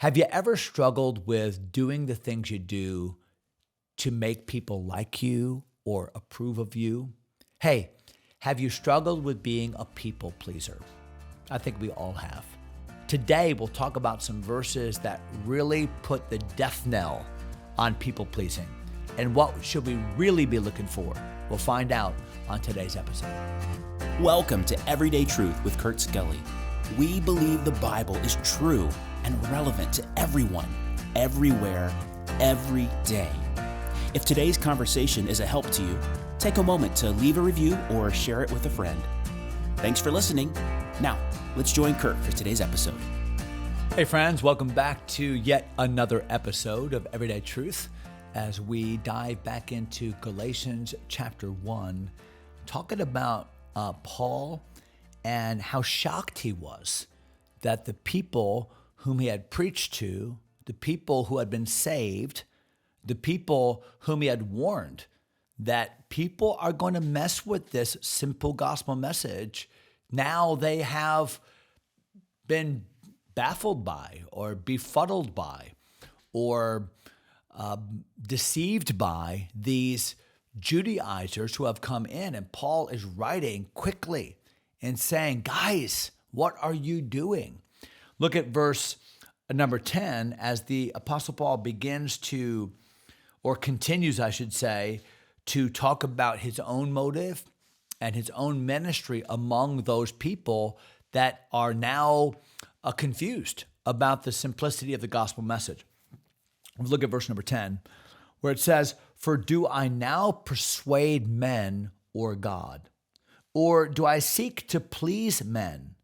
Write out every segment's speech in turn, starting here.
Have you ever struggled with doing the things you do to make people like you or approve of you? Hey, have you struggled with being a people pleaser? I think we all have. Today, we'll talk about some verses that really put the death knell on people pleasing. And what should we really be looking for? We'll find out on today's episode. Welcome to Everyday Truth with Kurt Skelly. We believe the Bible is true and relevant to everyone, everywhere, every day. If today's conversation is a help to you, take a moment to leave a review or share it with a friend. Thanks for listening. Now, let's join Kurt for today's episode. Hey friends, welcome back to yet another episode of Everyday Truth as we dive back into Galatians chapter 1, talking about Paul and how shocked he was that the people whom he had preached to, the people who had been saved, the people whom he had warned that people are going to mess with this simple gospel message, now they have been baffled by or befuddled by or deceived by these Judaizers who have come in. And Paul is writing quickly and saying, guys, what are you doing? Look at verse number 10 as the Apostle Paul begins to, or continues, I should say, to talk about his own motive and his own ministry among those people that are now confused about the simplicity of the gospel message. Look at verse number 10, where it says, "For do I now persuade men or God? Or do I seek to please men?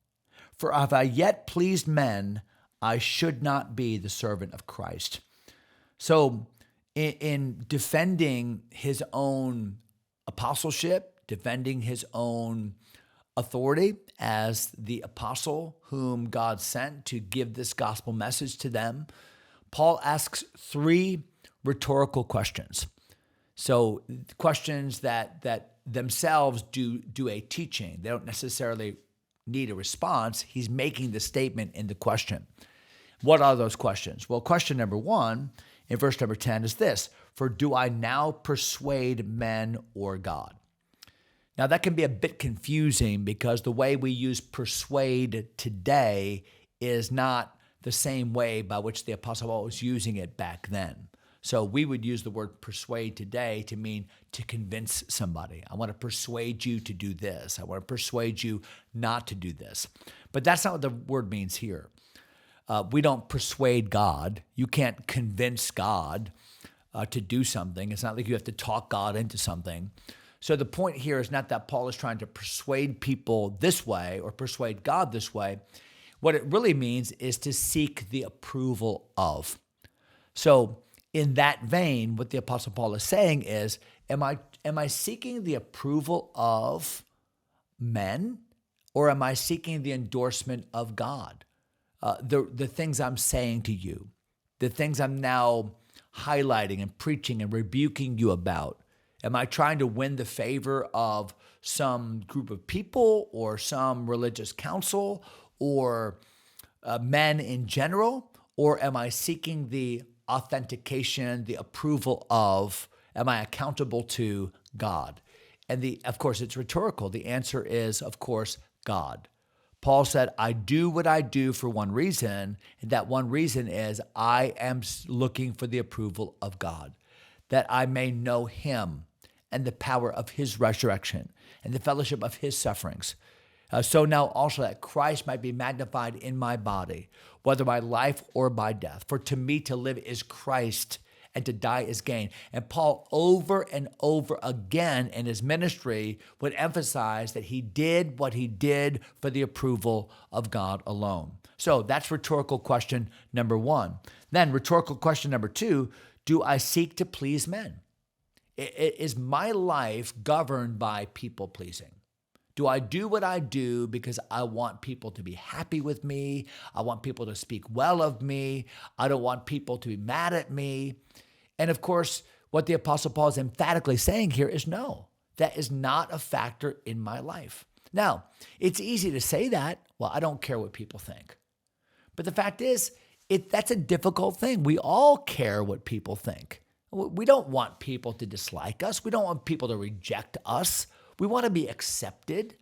For if I yet pleased men, I should not be the servant of Christ." So in defending his own apostleship, defending his own authority as the apostle whom God sent to give this gospel message to them, Paul asks three rhetorical questions. So questions that themselves do a teaching. They don't necessarily need a response. He's making the statement in the question. What are those questions? Well, question number 1 in verse number 10 is this: "For do I now persuade men or God?" Now, that can be a bit confusing because the way we use persuade today is not the same way by which the Apostle Paul was using it back then. So we would use the word persuade today to mean to convince somebody. I want to persuade you to do this. I want to persuade you not to do this. But that's not what the word means here. We don't persuade God. You can't convince God to do something. It's not like you have to talk God into something. So the point here is not that Paul is trying to persuade people this way or persuade God this way. What it really means is to seek the approval of. So in that vein, what the Apostle Paul is saying is, am I seeking the approval of men, or am I seeking the endorsement of God? The things I'm saying to you, the things I'm now highlighting and preaching and rebuking you about, am I trying to win the favor of some group of people or some religious council or men in general? Or am I seeking the authentication, the approval of, am I accountable to God? And of course, it's rhetorical. The answer is, of course, God. Paul said, I do what I do for one reason, and that one reason is I am looking for the approval of God, that I may know him and the power of his resurrection and the fellowship of his sufferings. So now also that Christ might be magnified in my body, whether by life or by death. For to me to live is Christ, and to die is gain. And Paul over and over again in his ministry would emphasize that he did what he did for the approval of God alone. So that's rhetorical question number 1. Then rhetorical question number 2, do I seek to please men? Is my life governed by people pleasing? Do I do what I do because I want people to be happy with me? I want people to speak well of me. I don't want people to be mad at me. And of course, what the Apostle Paul is emphatically saying here is no, that is not a factor in my life. Now, it's easy to say that. Well, I don't care what people think. But the fact is, That's a difficult thing. We all care what people think. We don't want people to dislike us. We don't want people to reject us. We want to be accepted.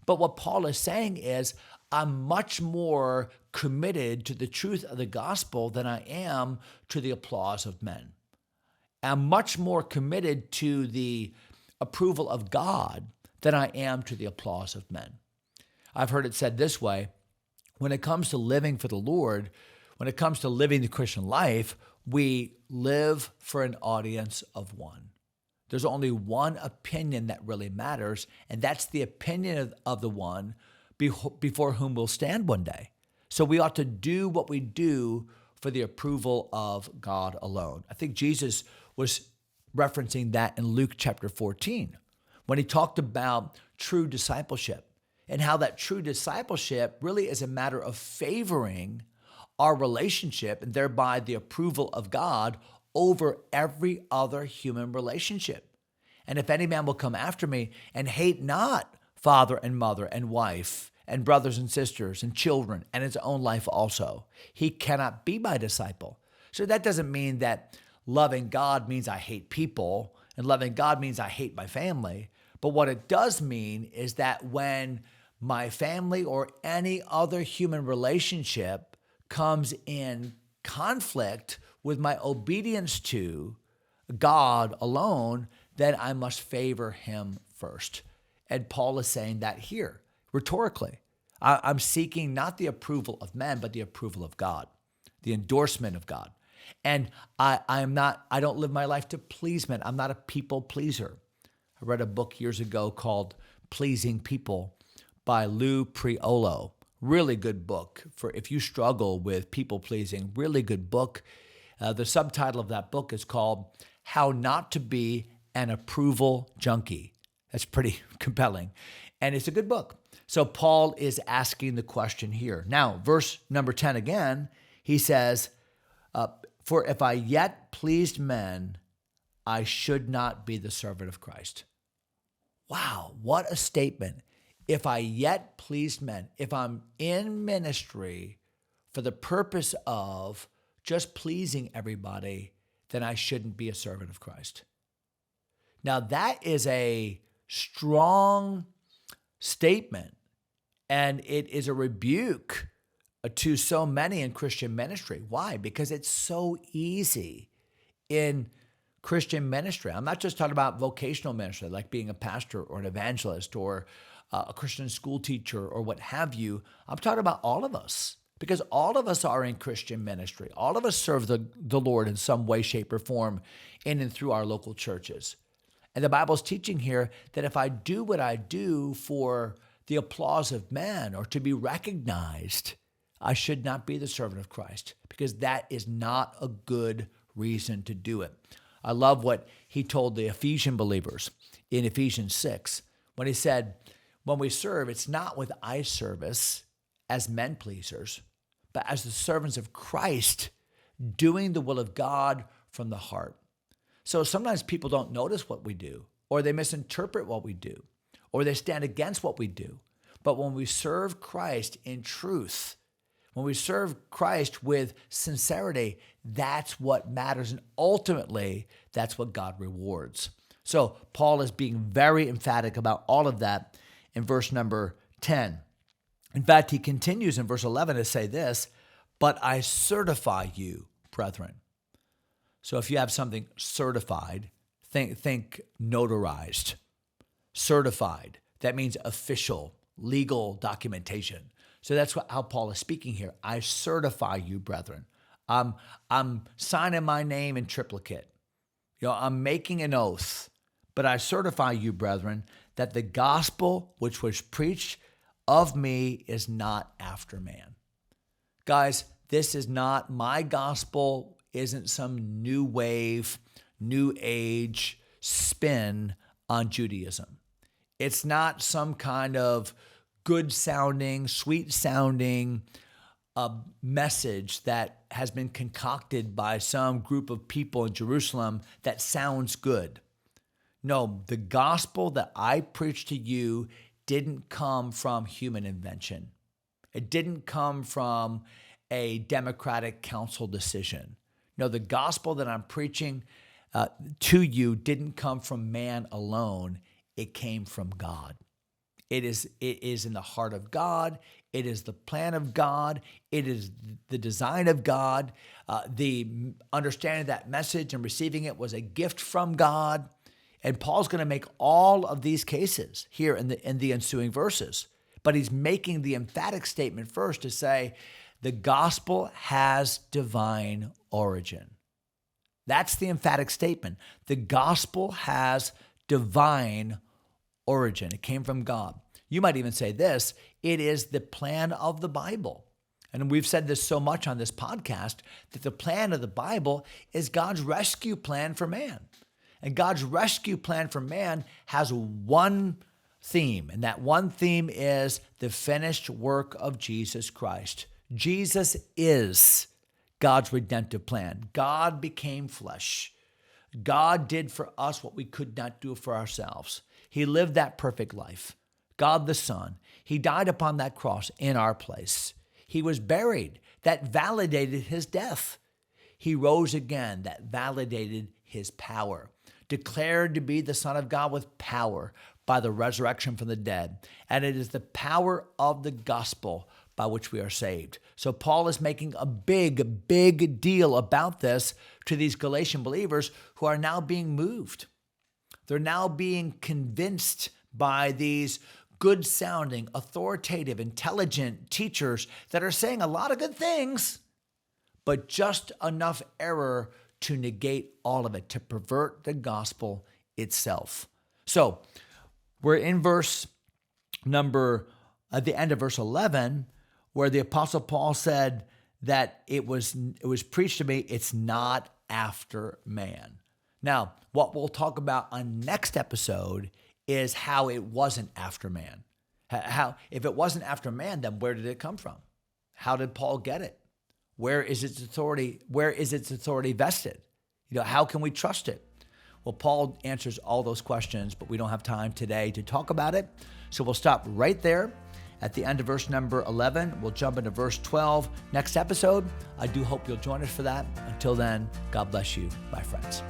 But what Paul is saying is, I'm much more committed to the truth of the gospel than I am to the applause of men. I'm much more committed to the approval of God than I am to the applause of men. I've heard it said this way: when it comes to living for the Lord, when it comes to living the Christian life, we live for an audience of one. There's only one opinion that really matters, and that's the opinion of the one before whom we'll stand one day. So we ought to do what we do for the approval of God alone. I think Jesus was referencing that in Luke chapter 14 when he talked about true discipleship and how that true discipleship really is a matter of favoring our relationship and thereby the approval of God over every other human relationship. And if any man will come after me and hate not father and mother and wife and brothers and sisters and children and his own life also, he cannot be my disciple. So that doesn't mean that loving God means I hate people and loving God means I hate my family. But what it does mean is that when my family or any other human relationship comes in conflict with my obedience to God alone, then I must favor him first. And Paul is saying that here, rhetorically. I'm seeking not the approval of men, but the approval of God, the endorsement of God. And I don't live my life to please men. I'm not a people pleaser. I read a book years ago called Pleasing People by Lou Priolo. Really good book for if you struggle with people pleasing, really good book. The subtitle of that book is called How Not to Be an Approval Junkie. That's pretty compelling. And it's a good book. So Paul is asking the question here. Now, verse number 10 again, he says, for if I yet pleased men, I should not be the servant of Christ. Wow, what a statement. If I yet pleased men, if I'm in ministry for the purpose of just pleasing everybody, then I shouldn't be a servant of Christ. Now, that is a strong statement, and it is a rebuke to so many in Christian ministry. Why? Because it's so easy in Christian ministry. I'm not just talking about vocational ministry, like being a pastor or an evangelist or a Christian school teacher or what have you. I'm talking about all of us, because all of us are in Christian ministry. All of us serve the Lord in some way, shape, or form in and through our local churches. And the Bible's teaching here that if I do what I do for the applause of men or to be recognized, I should not be the servant of Christ, because that is not a good reason to do it. I love what he told the Ephesian believers in Ephesians 6 when he said, when we serve, it's not with eye service as men pleasers, but as the servants of Christ, doing the will of God from the heart. So sometimes people don't notice what we do, or they misinterpret what we do, or they stand against what we do. But when we serve Christ in truth, when we serve Christ with sincerity, that's what matters. And ultimately, that's what God rewards. So Paul is being very emphatic about all of that in verse number 10. In fact, he continues in verse 11 to say this, but I certify you, brethren. So if you have something certified, think notarized. Certified, that means official, legal documentation. So that's how Paul is speaking here. I certify you, brethren. I'm signing my name in triplicate. I'm making an oath, but I certify you, brethren, that the gospel which was preached of me is not after man. Guys, this is not my gospel, isn't some new wave, new age spin on Judaism. It's not some kind of good sounding, sweet sounding message that has been concocted by some group of people in Jerusalem that sounds good. No, the gospel that I preach to you didn't come from human invention. It didn't come from a democratic council decision. No, the gospel that I'm preaching to you didn't come from man alone. It came from God. It is in the heart of God. It is the plan of God. It is the design of God. The understanding of that message and receiving it was a gift from God. And Paul's going to make all of these cases here in the ensuing verses. But he's making the emphatic statement first to say the gospel has divine origin. That's the emphatic statement. The gospel has divine origin. It came from God. You might even say this, it is the plan of the Bible. And we've said this so much on this podcast that the plan of the Bible is God's rescue plan for man. And God's rescue plan for man has one theme, and that one theme is the finished work of Jesus Christ. Jesus is God's redemptive plan. God became flesh. God did for us what we could not do for ourselves. He lived that perfect life. God the Son. He died upon that cross in our place. He was buried. That validated his death. He rose again. That validated his power. Declared to be the Son of God with power by the resurrection from the dead. And it is the power of the gospel by which we are saved. So Paul is making a big, big deal about this to these Galatian believers who are now being moved. They're now being convinced by these good-sounding, authoritative, intelligent teachers that are saying a lot of good things, but just enough error to negate all of it, to pervert the gospel itself. So we're in at the end of verse 11, where the Apostle Paul said that it was preached to me, it's not after man. Now, what we'll talk about on next episode is how it wasn't after man. How, if it wasn't after man, then where did it come from? How did Paul get it? Where is its authority? Where is its authority vested? How can we trust it? Well, Paul answers all those questions, but we don't have time today to talk about it. So we'll stop right there at the end of verse number 11. We'll jump into verse 12 next episode. I do hope you'll join us for that. Until then, God bless you, my friends.